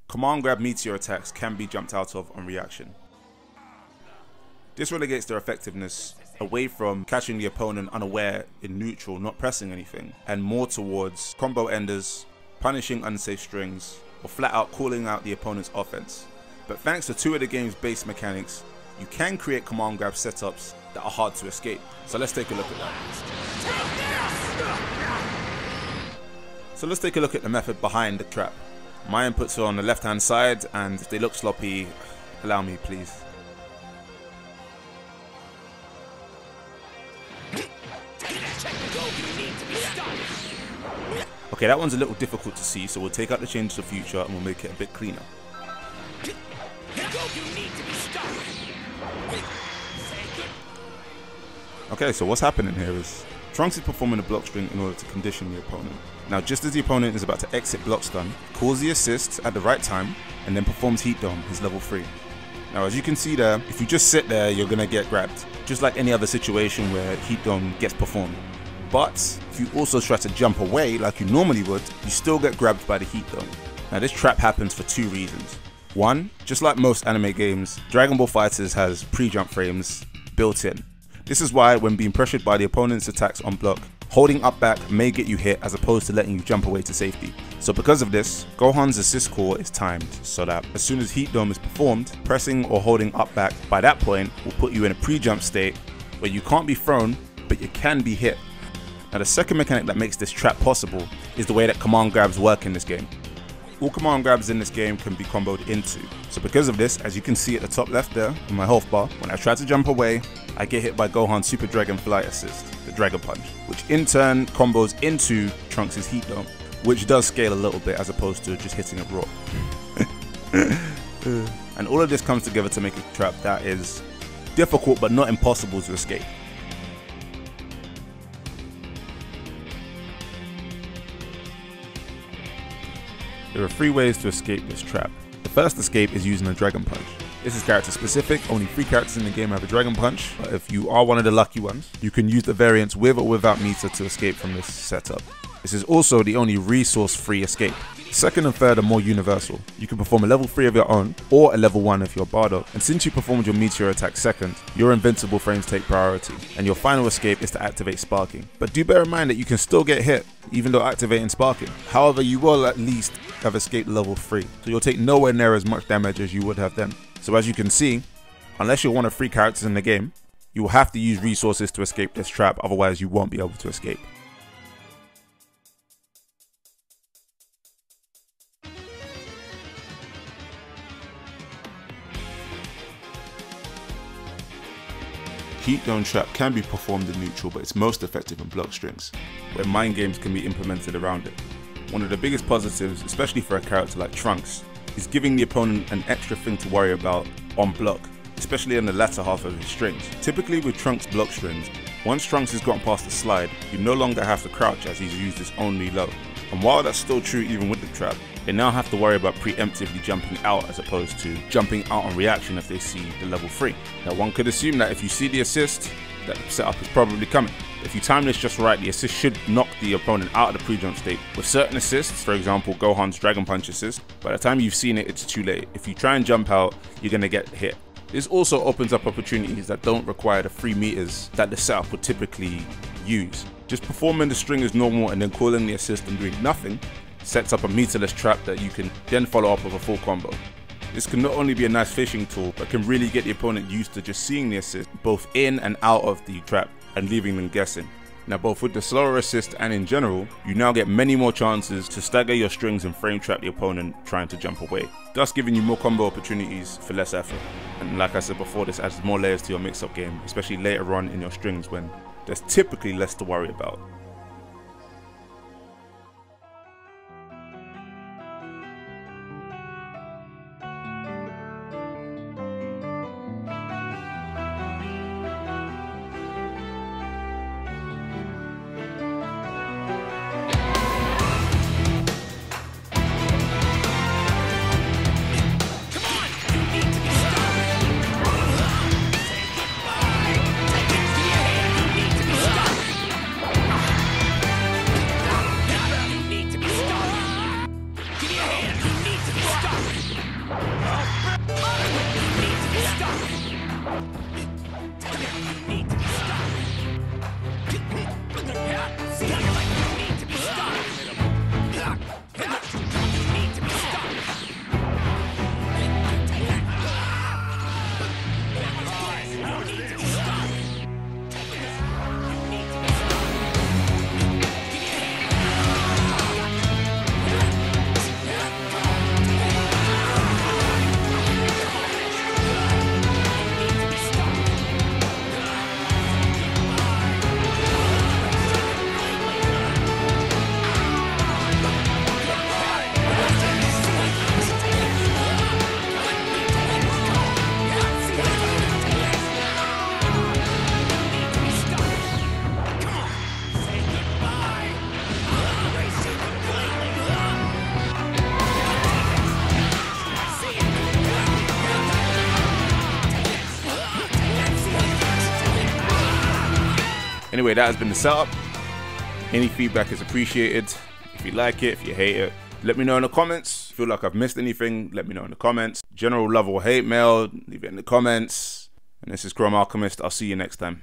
Command grab meteor attacks can be jumped out of on reaction. This relegates their effectiveness away from catching the opponent unaware in neutral, not pressing anything, and more towards combo enders, punishing unsafe strings, or flat out calling out the opponent's offense. But thanks to two of the game's base mechanics, you can create command grab setups that are hard to escape. So let's take a look at that. So let's take a look at the method behind the trap. My inputs are on the left hand side, and if they look sloppy, allow me please. Okay, that one's a little difficult to see, so we'll take out the change to the future and we'll make it a bit cleaner. Okay, so what's happening here is Trunks is performing a block string in order to condition the opponent. Now, just as the opponent is about to exit block stun, calls the assist at the right time, and then performs Heat Dome, his level 3. Now, as you can see there, if you just sit there, you're gonna get grabbed, just like any other situation where Heat Dome gets performed. But if you also try to jump away like you normally would, you still get grabbed by the Heat Dome. Now, this trap happens for two reasons. One, just like most anime games, Dragon Ball FighterZ has pre-jump frames built in. This is why when being pressured by the opponent's attacks on block, holding up back may get you hit as opposed to letting you jump away to safety. So because of this, Gohan's assist core is timed so that as soon as Heat Dome is performed, pressing or holding up back by that point will put you in a pre-jump state where you can't be thrown, but you can be hit. Now, the second mechanic that makes this trap possible is the way that command grabs work in this game. All command grabs in this game can be comboed into. So because of this, as you can see at the top left there on my health bar, when I try to jump away, I get hit by Gohan's Super Dragon Flight Assist, the Dragon Punch, which in turn combos into Trunks' Heat Dome, which does scale a little bit as opposed to just hitting it raw. And all of this comes together to make a trap that is difficult but not impossible to escape. There are 3 ways to escape this trap. The first escape is using a Dragon Punch. This is character specific, only 3 characters in the game have a Dragon Punch, but if you are one of the lucky ones, you can use the variants with or without meter to escape from this setup. This is also the only resource-free escape. Second and third are more universal. You can perform a level 3 of your own, or a level 1 if you're Bardo, and since you performed your Meteor Attack second, your invincible frames take priority, and your final escape is to activate Sparking. But do bear in mind that you can still get hit, even though activating Sparking. However, you will at least have escaped level 3, so you'll take nowhere near as much damage as you would have then. So as you can see, unless you're one of 3 characters in the game, you will have to use resources to escape this trap, otherwise you won't be able to escape. Heat Dome trap can be performed in neutral, but it's most effective in block strings, where mind games can be implemented around it. One of the biggest positives, especially for a character like Trunks, is giving the opponent an extra thing to worry about on block, especially in the latter half of his strings. Typically with Trunks' block strings, once Trunks has gotten past the slide, you no longer have to crouch as he's used his only low. And while that's still true even with the trap, they now have to worry about preemptively jumping out as opposed to jumping out on reaction if they see the level 3. Now, one could assume that if you see the assist, that the setup is probably coming. If you time this just right, the assist should knock the opponent out of the pre-jump state. With certain assists, for example Gohan's Dragon Punch assist, by the time you've seen it, it's too late. If you try and jump out, you're going to get hit. This also opens up opportunities that don't require the 3 meters that the setup would typically use. Just performing the string as normal and then calling the assist and doing nothing sets up a meterless trap that you can then follow up with a full combo. This can not only be a nice fishing tool, but can really get the opponent used to just seeing the assist both in and out of the trap and leaving them guessing. Now, both with the slower assist and in general, you now get many more chances to stagger your strings and frame trap the opponent trying to jump away, thus giving you more combo opportunities for less effort. And like I said before, this adds more layers to your mix-up game, especially later on in your strings when there's typically less to worry about. Anyway, that has been the setup. Any feedback is appreciated. If you like it, if you hate it, let me know in the comments. Feel like I've missed anything, let me know in the comments. General love or hate mail, leave it in the comments. And this is Chrome Alchemist. I'll see you next time.